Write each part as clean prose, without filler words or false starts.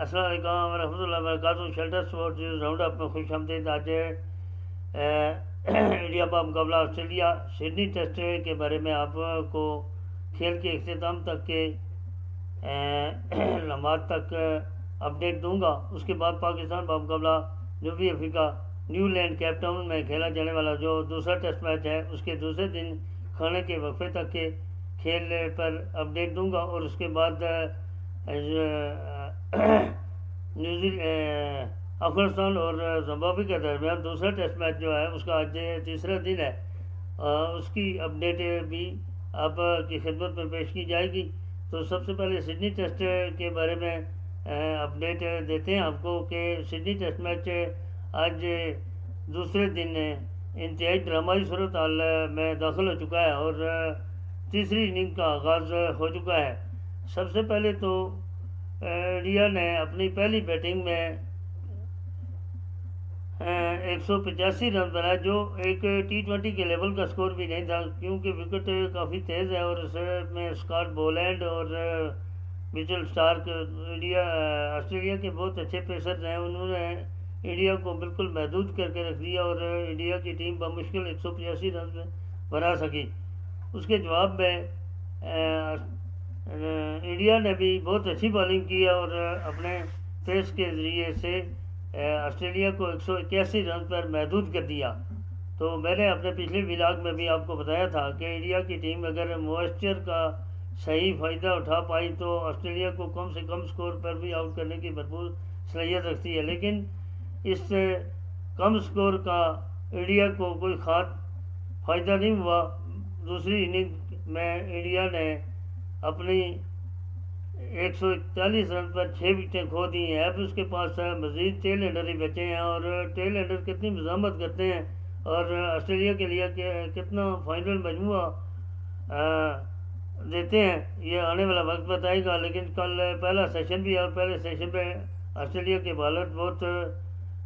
السلام علیکم ورحمۃ اللہ وبرکاتہ۔ شیلٹر سپورٹ راؤنڈ اپ میں خوش آمدید۔ آج انڈیا کا مقابلہ آسٹریلیا سڈنی ٹیسٹ کے بارے میں آپ کو کھیل کے اختتام تک کے لمحات تک اپڈیٹ دوں گا۔ اس کے بعد پاکستان کا مقابلہ جنوبی افریقہ نیو لینڈ کیپ ٹاؤن میں کھیلا جانے والا جو دوسرا ٹیسٹ میچ ہے، اس کے دوسرے دن کھانے کے وقفے تک کے کھیل پر اپڈیٹ دوں گا۔ اور اس کے بعد افغانستان اور زمبابوے کے درمیان دوسرا ٹیسٹ میچ جو ہے اس کا آج تیسرا دن ہے، اس کی اپڈیٹ بھی آپ کی خدمت میں پیش کی جائے گی۔ تو سب سے پہلے سڈنی ٹیسٹ کے بارے میں اپڈیٹ دیتے ہیں آپ کو کہ سڈنی ٹیسٹ میچ آج دوسرے دن انتہائی ڈرامائی صورتحال میں داخل ہو چکا ہے اور تیسری اننگ کا آغاز ہو چکا ہے۔ سب سے پہلے تو انڈیا نے اپنی پہلی بیٹنگ میں 185 رن بنائے، جو ایک T20 کے لیول کا سکور بھی نہیں تھا، کیونکہ وکٹ کافی تیز ہے اور اس میں اسکاٹ بولینڈ اور مچل اسٹارک آسٹریلیا کے بہت اچھے پیسرز ہیں، انہوں نے انڈیا کو بالکل محدود کر کے رکھ دیا اور انڈیا کی ٹیم بمشکل 185 رن بنا سکی۔ اس کے جواب میں انڈیا نے بھی بہت اچھی بالنگ کی اور اپنے پیس کے ذریعے سے آسٹریلیا کو 181 رن پر محدود کر دیا۔ تو میں نے اپنے پچھلے ولاگ میں بھی آپ کو بتایا تھا کہ انڈیا کی ٹیم اگر موئسچر کا صحیح فائدہ اٹھا پائی تو آسٹریلیا کو کم سے کم سکور پر بھی آؤٹ کرنے کی بھرپور صلاحیت رکھتی ہے، لیکن اس کم سکور کا انڈیا کو کوئی خاص فائدہ نہیں ہوا۔ دوسری اننگ میں انڈیا نے اپنی 141 رن پر 6 وکٹیں کھو دی ہیں۔ اب اس کے پاس مزید ٹیل اینڈر ہی بچے ہیں اور ٹیل اینڈر کتنی مزاحمت کرتے ہیں اور آسٹریلیا کے لیے کتنا فائنل مجموعہ دیتے ہیں یہ آنے والا وقت بتائے گا۔ لیکن کل پہلا سیشن بھی ہے اور پہلے سیشن میں آسٹریلیا کے بالر بہت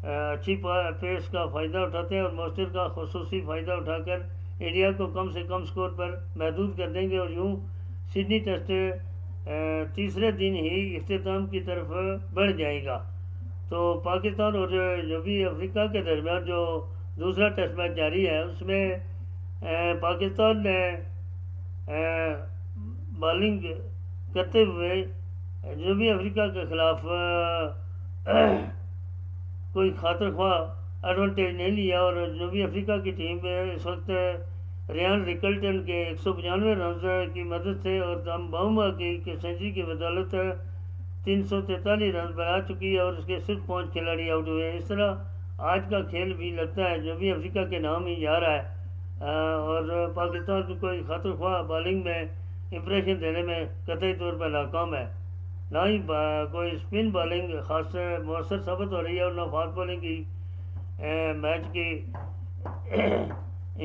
اچھی پیس کا فائدہ اٹھاتے ہیں اور موسٹر کا خصوصی فائدہ اٹھا کر انڈیا کو کم سے کم سکور پر محدود کر دیں گے اور یوں سڈنی ٹیسٹ تیسرے دن ہی اختتام کی طرف بڑھ جائے گا۔ تو پاکستان اور جنوبی افریقہ کے درمیان جو دوسرا ٹیسٹ میچ جاری ہے، اس میں پاکستان نے بالنگ کرتے ہوئے جنوبی افریقہ کے خلاف کوئی خاطر خواہ ایڈوانٹیج نہیں لیا اور جنوبی افریقہ کی ٹیم اس وقت ریان ریکلٹن کے 195 رنز کی مدد سے اور زمبابوے کی سنچری کی بدولت 343 رن بنا چکی ہے اور اس کے صرف 5 کھلاڑی آؤٹ ہوئے ہیں۔ اس طرح آج کا کھیل بھی لگتا ہے جنوبی افریقہ کے نام ہی جا رہا ہے اور پاکستان کو کوئی خاطر خواہ بالنگ میں امپریشن دینے میں قطعی طور پر ناکام ہے، نہ ہی کوئی اسپن بالنگ خاص مؤثر ثابت ہو رہی ہے اور نہ فاسٹ بالنگ کی میچ کی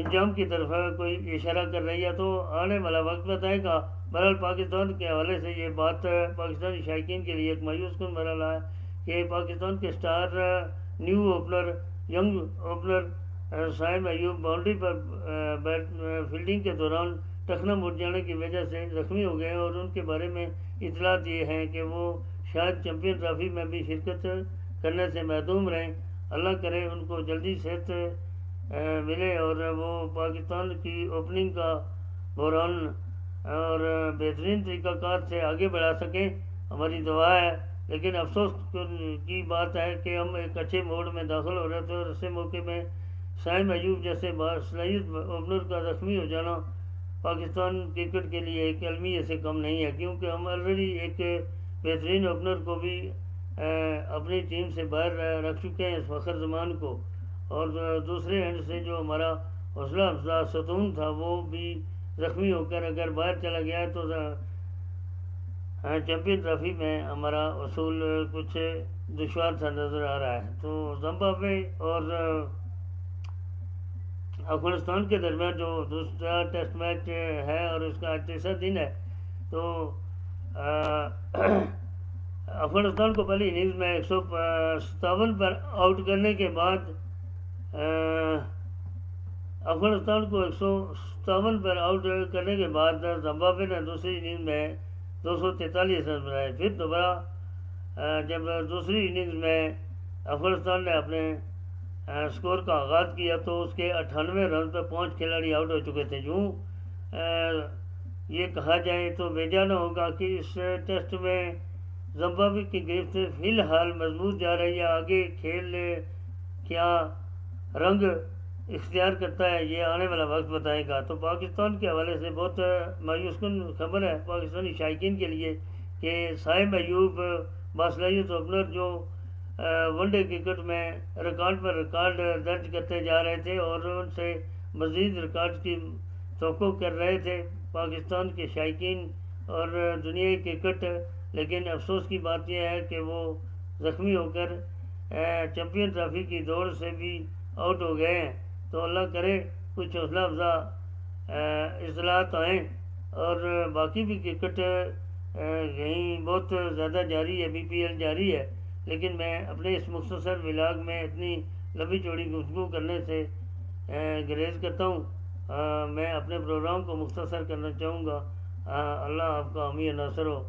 انجام کی طرف کوئی اشارہ کر رہی ہے۔ تو آنے والا وقت بتائے گا۔ بہرحال پاکستان کے حوالے سے یہ بات پاکستانی شائقین کے لیے ایک مایوس کن مرحلہ ہے کہ پاکستان کے star new opener young opener Shahid Ayub boundary پر فیلڈنگ کے دوران ٹخنا مڑ جانے کی وجہ سے زخمی ہو گئے ہیں اور ان کے بارے میں اطلاعات یہ ہیں کہ وہ شاید چیمپئن ٹرافی میں بھی شرکت کرنے سے محروم رہیں۔ اللہ کرے ان کو جلدی صحت ملے اور وہ پاکستان کی اوپننگ کا بحران اور بہترین طریقہ کار سے آگے بڑھا سکیں، ہماری دعا ہے۔ لیکن افسوس کی بات ہے کہ ہم ایک اچھے موڈ میں داخل ہو رہے تھے اور ایسے موقع میں شاہد ایوب جیسے باصلاحیت اوپنر کا زخمی ہو جانا پاکستان کرکٹ کے لیے ایک المیہ سے کم نہیں ہے، کیونکہ ہم آلریڈی ایک بہترین اوپنر کو بھی اپنی ٹیم سے باہر رکھ چکے ہیں، فخر زمان کو، اور دوسرے اینڈ سے جو ہمارا حوصلہ افزا ستون تھا وہ بھی زخمی ہو کر اگر باہر چلا گیا ہے تو چیمپئن ٹرافی میں ہمارا اصول کچھ دشوار سا نظر آ رہا ہے۔ تو زمبابوے اور افغانستان کے درمیان جو دوسرا ٹیسٹ میچ ہے اور اس کا تیسرا دن ہے، تو افغانستان کو پہلی اننگز میں 157 پر آؤٹ کرنے کے بعد زمبابوے نے دوسری اننگ میں 243 رن بنائے، پھر دوبارہ جب دوسری اننگز میں افغانستان نے اپنے سکور کا آغاز کیا تو اس کے 98 رن پہ 5 کھلاڑی آؤٹ ہو چکے تھے. یوں یہ کہا جائے تو بیجا نہ ہوگا کہ اس ٹیسٹ میں زمبابوے کی گرفت فی الحال مضبوط جا رہی ہے. آگے کھیل کیا رنگ اختیار کرتا ہے یہ آنے والا وقت بتائے گا. تو پاکستان کے حوالے سے بہت مایوس کن خبر ہے پاکستانی شائقین کے لیے کہ صاحب ایوب باصلاحیت اوپنر جو ون ڈے کرکٹ میں ریکارڈ پر ریکارڈ درج کرتے جا رہے تھے اور ان سے مزید ریکارڈ کی توقع کر رہے تھے پاکستان کے شائقین اور دنیائی کرکٹ، لیکن افسوس کی بات یہ ہے کہ وہ زخمی ہو کر چیمپئن ٹرافی کی دوڑ سے بھی آؤٹ ہو گئے ہیں. تو اللہ کرے کچھ حوصلہ افزا اطلاعات آئیں. اور باقی بھی کرکٹ کہیں بہت زیادہ جاری ہے، BPL جاری ہے، لیکن میں اپنے اس مختصر ولاگ میں اتنی لمبی چوڑی گفتگو کرنے سے گریز کرتا ہوں. میں اپنے پروگرام کو مختصر کرنا چاہوں گا. اللہ آپ کا حامی ناصر ہو.